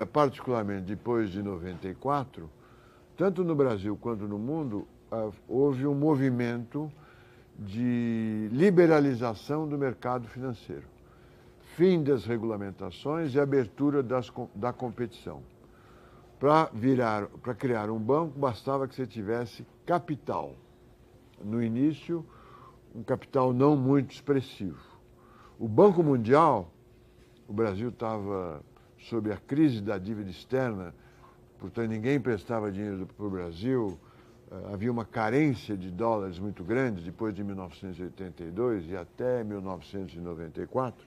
particularmente depois de 94, tanto no Brasil quanto no mundo, houve um movimento de liberalização do mercado financeiro, fim das regulamentações e abertura da competição. Para criar um banco, bastava que você tivesse capital. No início, um capital não muito expressivo. O Banco Mundial, o Brasil estava sob a crise da dívida externa, portanto ninguém prestava dinheiro para o Brasil, havia uma carência de dólares muito grande depois de 1982 e até 1994.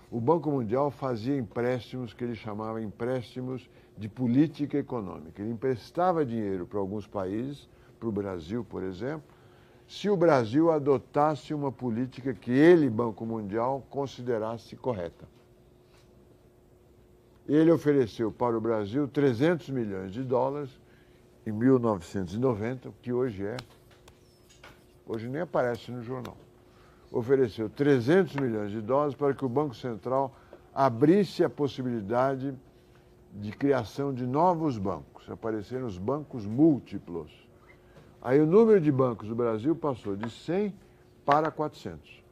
O Banco Mundial fazia empréstimos que ele chamava empréstimos de política econômica. Ele emprestava dinheiro para alguns países, para o Brasil, por exemplo, se o Brasil adotasse uma política que ele, Banco Mundial, considerasse correta. Ele ofereceu para o Brasil 300 milhões de dólares em 1990, o que hoje nem aparece no jornal. Ofereceu 300 milhões de dólares para que o Banco Central abrisse a possibilidade de criação de novos bancos. Apareceram os bancos múltiplos. Aí o número de bancos do Brasil passou de 100 para 400.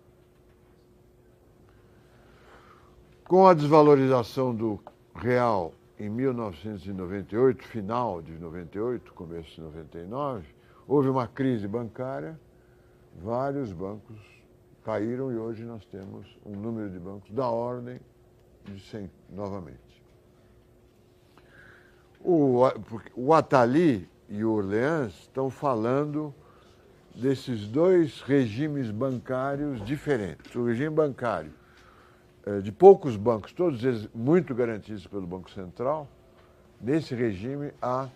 Com a desvalorização do real em 1998, final de 98, começo de 99, houve uma crise bancária, vários bancos caíram e hoje nós temos um número de bancos da ordem de 100 novamente. O Attali e o Orleans estão falando desses dois regimes bancários diferentes. O regime bancário de poucos bancos, todos eles muito garantidos pelo Banco Central, nesse regime há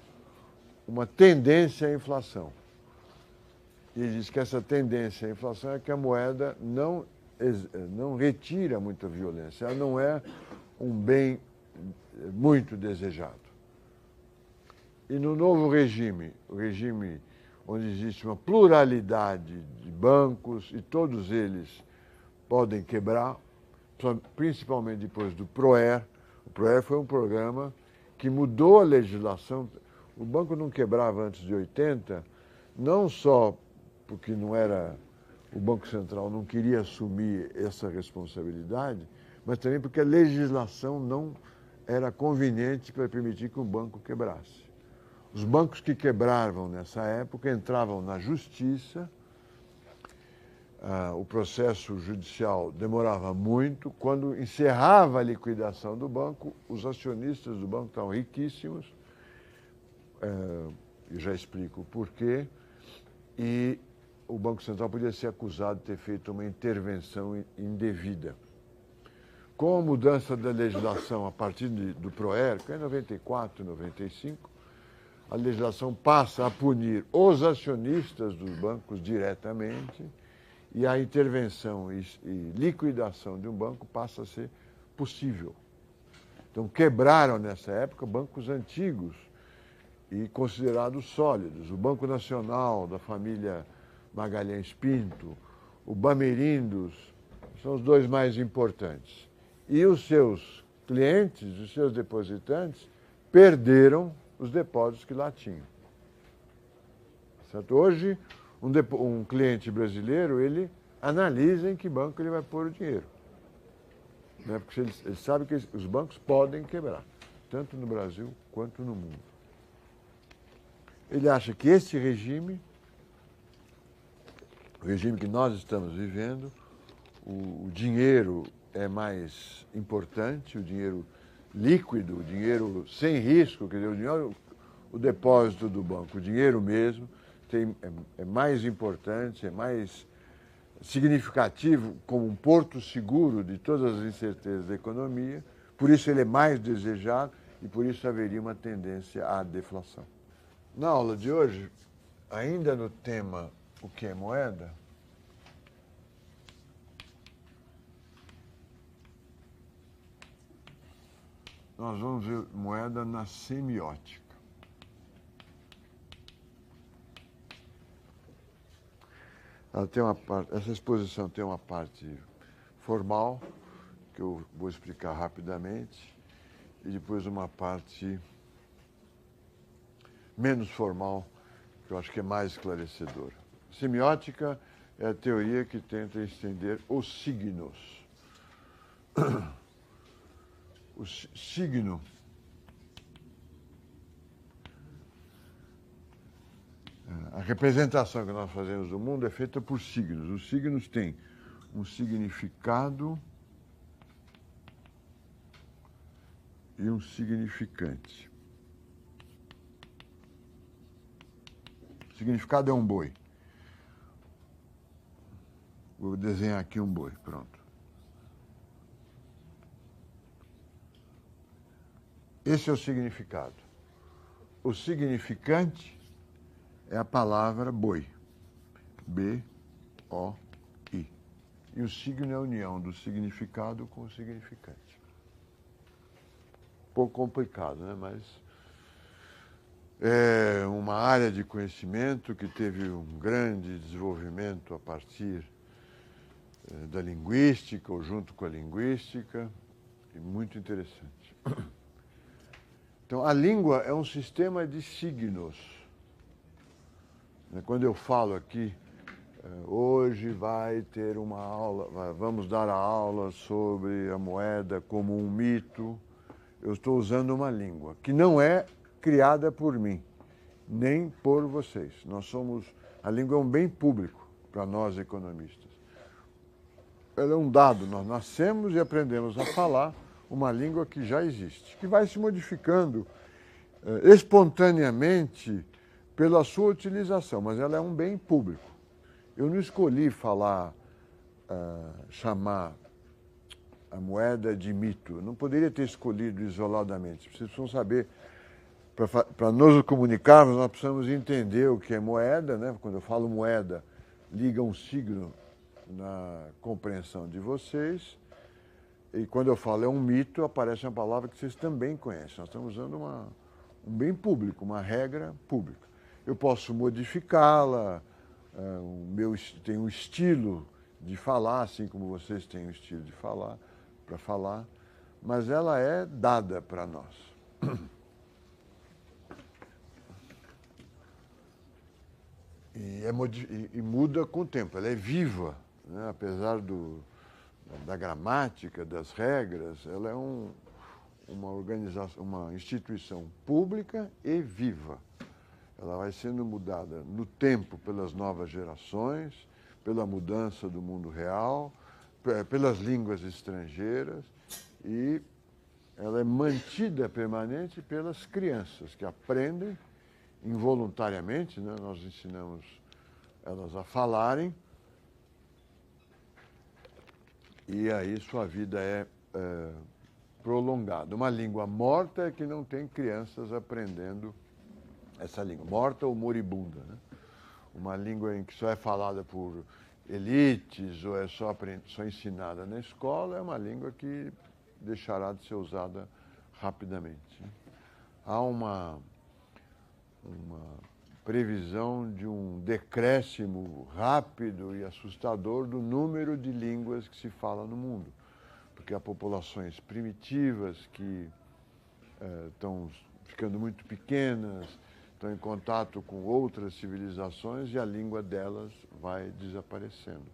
uma tendência à inflação. E ele diz que essa tendência à inflação é que a moeda não retira muita violência, ela não é um bem muito desejado. E no novo regime, o regime onde existe uma pluralidade de bancos e todos eles podem quebrar, principalmente depois do PROER. O PROER foi um programa que mudou a legislação. O banco não quebrava antes de 80, não só porque o Banco Central não queria assumir essa responsabilidade, mas também porque a legislação não era conveniente para permitir que o banco quebrasse. Os bancos que quebravam nessa época entravam na justiça, o processo judicial demorava muito. Quando encerrava a liquidação do banco, os acionistas do banco estavam riquíssimos, eu já explico o porquê, e o Banco Central podia ser acusado de ter feito uma intervenção indevida. Com a mudança da legislação a partir do PROER, que é em 94, 95, a legislação passa a punir os acionistas dos bancos diretamente e a intervenção e liquidação de um banco passa a ser possível. Então, quebraram nessa época bancos antigos e considerados sólidos. O Banco Nacional, da família Magalhães Pinto, o Bamerindos, são os dois mais importantes. E os seus clientes, os seus depositantes, perderam os depósitos que lá tinham. Certo? Hoje, um cliente brasileiro, ele analisa em que banco ele vai pôr o dinheiro. Né? Porque ele sabe que os bancos podem quebrar, tanto no Brasil quanto no mundo. Ele acha que esse regime, o regime que nós estamos vivendo, o dinheiro é mais importante, o dinheiro líquido, o dinheiro sem risco, quer dizer, o depósito do banco, o dinheiro mesmo, é mais importante, é mais significativo como um porto seguro de todas as incertezas da economia, por isso ele é mais desejado e por isso haveria uma tendência à deflação. Na aula de hoje, ainda no tema o que é moeda, nós vamos ver moeda na semiótica. Essa exposição tem uma parte formal, que eu vou explicar rapidamente, e depois uma parte menos formal, que eu acho que é mais esclarecedora. Semiótica é a teoria que tenta estender os signos. O signo a representação que nós fazemos do mundo é feita por signos. Os signos têm um significado e um significante. O significado é um boi. Vou desenhar aqui um boi, pronto. Esse é o significado. O significante é a palavra boi. B-O-I. E o signo é a união do significado com o significante. Um pouco complicado, né? Mas é uma área de conhecimento que teve um grande desenvolvimento a partir da linguística, ou junto com a linguística, e muito interessante. Então, a língua é um sistema de signos. Quando eu falo aqui, hoje vai ter uma aula, vamos dar a aula sobre a moeda como um mito, eu estou usando uma língua que não é criada por mim, nem por vocês. A língua é um bem público para nós economistas. Ela é um dado, nós nascemos e aprendemos a falar uma língua que já existe, que vai se modificando espontaneamente pela sua utilização, mas ela é um bem público. Eu não escolhi chamar a moeda de mito. Eu não poderia ter escolhido isoladamente. Vocês precisam saber, para nos comunicarmos, nós precisamos entender o que é moeda, né? Quando eu falo moeda, liga um signo na compreensão de vocês. E quando eu falo é um mito, aparece uma palavra que vocês também conhecem. Nós estamos usando um bem público, uma regra pública. Eu posso modificá-la, tem um estilo de falar, assim como vocês têm um estilo de falar, para falar, mas ela é dada para nós. E muda com o tempo, ela é viva, né? Apesar da gramática, das regras, ela é uma organização, uma instituição pública e viva. Ela vai sendo mudada no tempo pelas novas gerações, pela mudança do mundo real, pelas línguas estrangeiras, e ela é mantida permanente pelas crianças que aprendem involuntariamente, né? Nós ensinamos elas a falarem, e aí sua vida é prolongada. Uma língua morta é que não tem crianças aprendendo essa língua, morta ou moribunda, né? Uma língua em que só é falada por elites ou é só ensinada na escola, é uma língua que deixará de ser usada rapidamente. Há uma previsão de um decréscimo rápido e assustador do número de línguas que se fala no mundo, porque há populações primitivas que estão ficando muito pequenas, estão em contato com outras civilizações e a língua delas vai desaparecendo.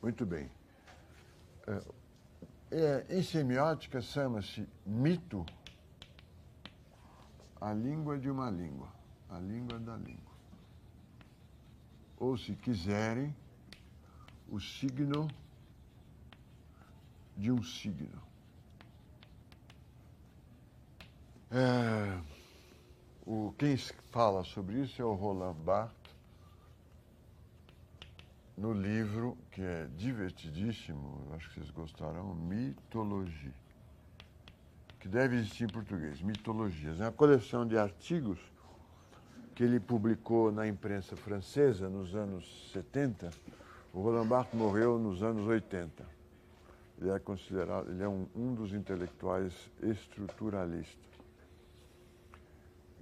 Muito bem. Em semiótica chama-se mito a língua de uma língua, a língua da língua. Ou, se quiserem, o signo de um signo. Quem fala sobre isso é o Roland Barthes, no livro que é divertidíssimo, acho que vocês gostarão, Mitologia, que deve existir em português, Mitologias. É uma coleção de artigos que ele publicou na imprensa francesa nos anos 70. O Roland Barthes morreu nos anos 80. Ele é considerado, ele é um dos intelectuais estruturalistas,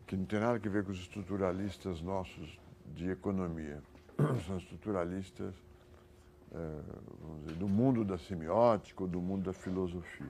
que não tem nada a ver com os estruturalistas nossos de economia. São estruturalistas, vamos dizer, do mundo da semiótica ou do mundo da filosofia.